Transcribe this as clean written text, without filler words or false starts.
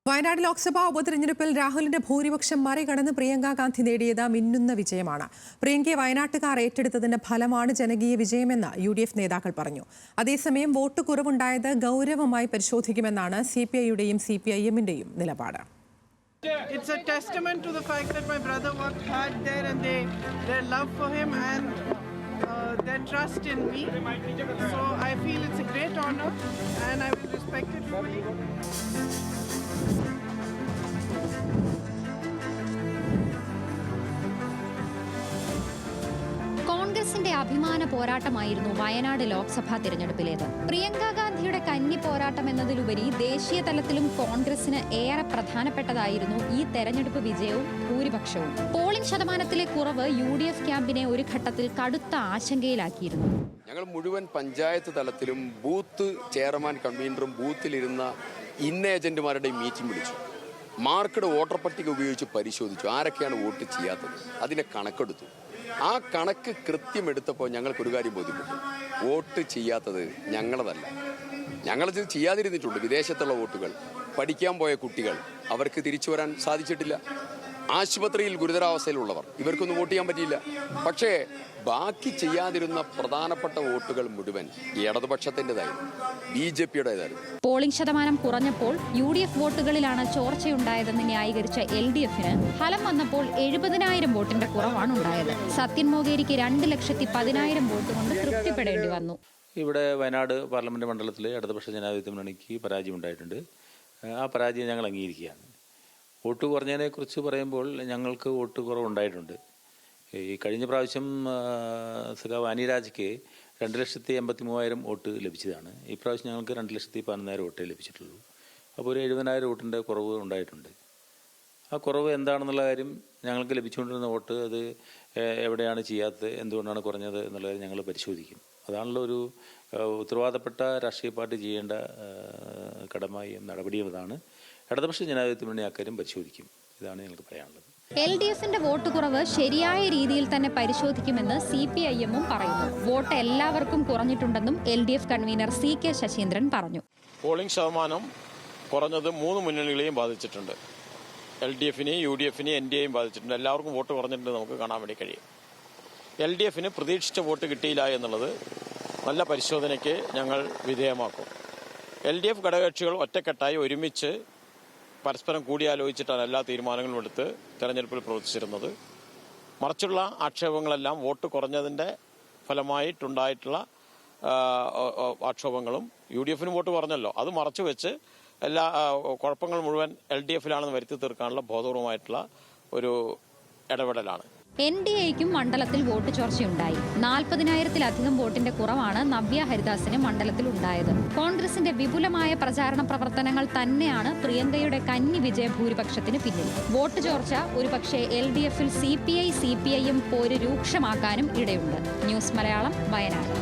വയനാട് ലോക്സഭാ ഉപതെരഞ്ഞെടുപ്പിൽ രാഹുലിന്റെ ഭൂരിപക്ഷം മറികടന്ന് പ്രിയങ്ക ഗാന്ധി നേടിയത് മിന്നുന്ന വിജയമാണ്. പ്രിയങ്കയെ വയനാട്ടുകാർ ഏറ്റെടുത്തതിന്റെ ഫലമാണ് ജനകീയ വിജയമെന്ന് UDF നേതാക്കൾ പറഞ്ഞു. അതേസമയം വോട്ട് കുറവുണ്ടായത് ഗൗരവമായി പരിശോധിക്കുമെന്നാണ് CPI-യുടെയും CPIM-ന്റെയും നിലപാട്. It's a testament to the fact that my brother worked hard there and their love for him and their trust in me. So I feel it's a great honor and I will respect it fully. കോൺഗ്രസിന്റെ അഭിമാന പോരാട്ടമായിരുന്നു വയനാട് ലോക്സഭാ തിരഞ്ഞെടുപ്പിലേത്. പ്രിയങ്ക ഗാന്ധിയുടെ കന്നി പോരാട്ടം എന്നതിലുപരി ദേശീയ തലത്തിലും കോൺഗ്രസിന് ഏറെ പ്രധാനപ്പെട്ടതായിരുന്നു ഈ തെരഞ്ഞെടുപ്പ് വിജയവും ഭൂരിപക്ഷവും. പോളിംഗ് ശതമാനത്തിലെ കുറവ് UDF ക്യാമ്പിനെ ഒരു ഘട്ടത്തിൽ കടുത്ത ആശങ്കയിലാക്കിയിരുന്നു. ഞങ്ങൾ മുഴുവൻ പഞ്ചായത്ത് തലത്തിലും ബൂത്ത് ചെയർമാൻ കൺവീനറും ബൂത്തിലിരുന്ന ഏജന്റുമാരുടെ മീറ്റിംഗ് വിളിച്ചു. മാർക്കഡ് വോട്ടർ പട്ടിക ഉപയോഗിച്ച് പരിശോധിച്ചു ആരൊക്കെയാണ് വോട്ട് ചെയ്യാത്തത്. അതിന്റെ കണക്കെടുത്തു. ആ കണക്ക് കൃത്യമെടുത്തപ്പോൾ ഞങ്ങൾക്കൊരു കാര്യം ബോധ്യപ്പെട്ടു. വോട്ട് ചെയ്യാത്തത് ഞങ്ങളതല്ല. ഞങ്ങളത് ചെയ്യാതിരുന്നിട്ടുണ്ട്. വിദേശത്തുള്ള വോട്ടുകൾ, പഠിക്കാൻ പോയ കുട്ടികൾ, അവർക്ക് തിരിച്ചു വരാൻ സാധിച്ചിട്ടില്ല. ആശുപത്രിയിൽ ഗുരുതരാവസ്ഥയിലുള്ളവർ, ഇവർക്കൊന്നും വോട്ട് ചെയ്യാൻ പറ്റിയില്ല. പക്ഷേ ബാക്കി ചെയ്യാതിരുന്ന പ്രധാനപ്പെട്ട വോട്ടുകൾ മുഴുവൻ ഇടതുപക്ഷത്തിൻ്റെതായിരുന്നു, BJP-യുടേതായിരുന്നു. പോളിംഗ് ശതമാനം കുറഞ്ഞപ്പോൾ UDF വോട്ടുകളിലാണ് ചോർച്ചയുണ്ടായതെന്ന് ന്യായീകരിച്ച LDF-ന് ഫലം വന്നപ്പോൾ 70,000 വോട്ടിന്റെ കുറവാണ് ഉണ്ടായത്. സത്യൻ മോഗേരിക്ക് 2,10,000 വോട്ട് കൊണ്ട് തൃപ്തിപ്പെടേണ്ടി വന്നു. ഇവിടെ വയനാട് പാർലമെന്റ് മണ്ഡലത്തിൽ ഇടതുപക്ഷ ജനാധിപത്യ മുന്നണിക്ക് പരാജയം ഉണ്ടായിട്ടുണ്ട്. ആ പരാജയം ഞങ്ങൾ അംഗീകരിക്കുകയാണ്. വോട്ട് കുറഞ്ഞതിനെക്കുറിച്ച് പറയുമ്പോൾ ഞങ്ങൾക്ക് വോട്ട് കുറവുണ്ടായിട്ടുണ്ട്. ഈ കഴിഞ്ഞ പ്രാവശ്യം സഖാവ് അനിരാജയ്ക്ക് 2,83,000 വോട്ട് ലഭിച്ചതാണ്. ഈ പ്രാവശ്യം ഞങ്ങൾക്ക് 2,11,000 വോട്ടേ ലഭിച്ചിട്ടുള്ളൂ. അപ്പോൾ ഒരു 70,000 വോട്ടിൻ്റെ കുറവ് ഉണ്ടായിട്ടുണ്ട്. ആ കുറവ് എന്താണെന്നുള്ള കാര്യം, ഞങ്ങൾക്ക് ലഭിച്ചുകൊണ്ടിരുന്ന വോട്ട് അത് എവിടെയാണ് ചെയ്യാത്തത്, എന്തുകൊണ്ടാണ് കുറഞ്ഞത് എന്നുള്ള കാര്യം ഞങ്ങൾ പരിശോധിക്കും. അതാണല്ലോ ഒരു ഉത്തരവാദപ്പെട്ട രാഷ്ട്രീയ പാർട്ടി ചെയ്യേണ്ട കടമയും നടപടിയും. അതാണ് ഇടതുപക്ഷ ജനാധിപത്യ മുന്നണി അക്കാര്യം പരിശോധിക്കും. ഇതാണ് ഞങ്ങൾക്ക് പറയാനുള്ളത്. LDF-ന്റെ വോട്ട് കുറവ് ശരിയായ രീതിയിൽ തന്നെ പരിശോധിക്കുമെന്ന് CPIM-ഉം പറയുന്നു. വോട്ട് എല്ലാവർക്കും കുറഞ്ഞിട്ടുണ്ടെന്നും LDF കൺവീനർ CK ശശീന്ദ്രൻ പറഞ്ഞു. പോളിംഗ് ശതമാനം കുറഞ്ഞത് 3 മുന്നണികളെയും ബാധിച്ചിട്ടുണ്ട്. LDF-നെയും UDF-നെയും NDA-യും ബാധിച്ചിട്ടുണ്ട്. എല്ലാവർക്കും വോട്ട് കുറഞ്ഞിട്ടുണ്ട് നമുക്ക് കാണാൻ വേണ്ടി കഴിയും. LDF-ന് പ്രതീക്ഷിച്ച വോട്ട് കിട്ടിയില്ല എന്നുള്ളത് നല്ല പരിശോധനയ്ക്ക് ഞങ്ങൾ വിധേയമാക്കും. LDF ഘടകകക്ഷികൾ ഒറ്റക്കെട്ടായി ഒരുമിച്ച് പരസ്പരം കൂടിയാലോചിച്ചിട്ടാണ് എല്ലാ തീരുമാനങ്ങളും എടുത്ത് തെരഞ്ഞെടുപ്പിൽ പ്രവർത്തിച്ചിരുന്നത്. മറിച്ചുള്ള ആക്ഷേപങ്ങളെല്ലാം വോട്ട് കുറഞ്ഞതിൻ്റെ ഫലമായിട്ടുണ്ടായിട്ടുള്ള ആക്ഷേപങ്ങളും UDF-ന് വോട്ട് കുറഞ്ഞല്ലോ അത് മറച്ചു വെച്ച് എല്ലാ കുഴപ്പങ്ങൾ മുഴുവൻ LDF-ലാണെന്ന് വരുത്തി തീർക്കാനുള്ള ബോധപൂർവമായിട്ടുള്ള ഒരു ഇടപെടലാണ്. NDA-യ്ക്കും മണ്ഡലത്തിൽ വോട്ട് ചോർച്ചയുണ്ടായി. 40,000-ലധികം വോട്ടിന്റെ കുറവാണ് നവ്യ ഹരിദാസിന് മണ്ഡലത്തിൽ ഉണ്ടായത്. കോൺഗ്രസിന്റെ വിപുലമായ പ്രചാരണ പ്രവർത്തനങ്ങൾ തന്നെയാണ് പ്രിയങ്കയുടെ കന്നി വിജയ ഭൂരിപക്ഷത്തിന് പിന്നിൽ. വോട്ട് ചോർച്ച ഒരുപക്ഷെ LDF-ൽ CPI-CPIM പോര് രൂക്ഷമാക്കാനും ഇടയുണ്ട്. ന്യൂസ് മലയാളം, വയനാട്.